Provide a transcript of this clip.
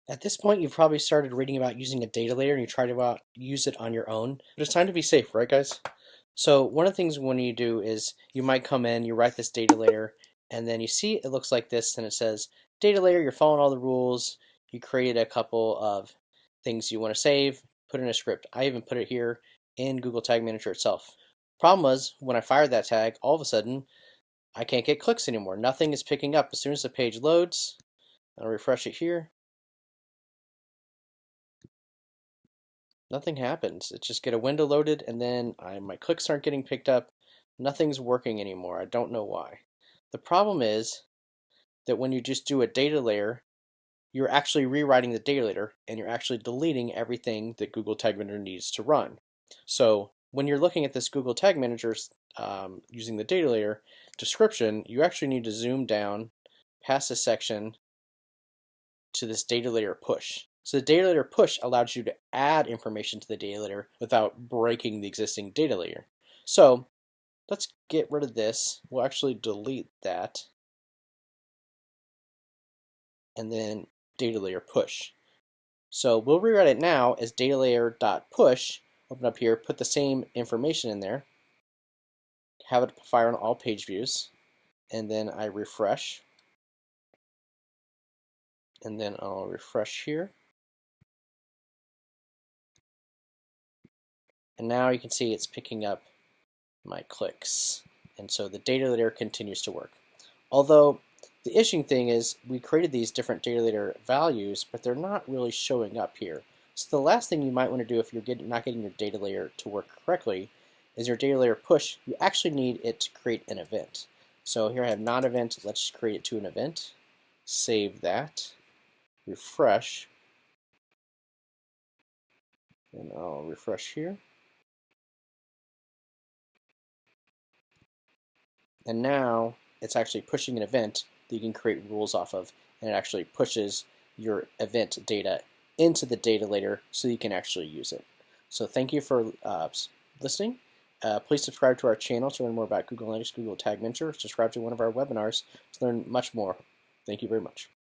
At this point, you've probably started reading about using a data layer and you try to use it on your own, but it's time to be safe, right, guys? So one of the things when you do is you might come in, you write this data layer, and then you see it looks like this, and it says data layer, you're following all the rules, you created a couple of things you want to save, put in a script. I even put it here in Google Tag Manager itself. Problem was, when I fired that tag, all of a sudden, I can't get clicks anymore. Nothing is picking up. As soon as the page loads, I'll refresh it here. Nothing happens. It's just get a window loaded and then my clicks aren't getting picked up. Nothing's working anymore. I don't know why. The problem is that when you just do a data layer, you're actually rewriting the data layer and you're actually deleting everything that Google Tag Manager needs to run. So when you're looking at this Google Tag Manager using the data layer description, you actually need to zoom down past this section to this data layer push. So the data layer push allows you to add information to the data layer without breaking the existing data layer. So let's get rid of this. We'll actually delete that and then data layer push. So we'll rewrite it now as data layer.push. Open up here, put the same information in there, have it fire on all page views, and then I refresh, and then I'll refresh here. And now you can see it's picking up my clicks. And so the data layer continues to work. Although the interesting thing is we created these different data layer values, but they're not really showing up here. So the last thing you might want to do if you're not getting your data layer to work correctly is your data layer push. You actually need it to create an event. So here I have not event. Let's create it to an event. Save that. Refresh. And I'll refresh here. And now it's actually pushing an event that you can create rules off of, and it actually pushes your event data into the data layer so you can actually use it. So thank you for listening. Please subscribe to our channel to learn more about Google Analytics, Google Tag Manager. Subscribe to one of our webinars to learn much more. Thank you very much.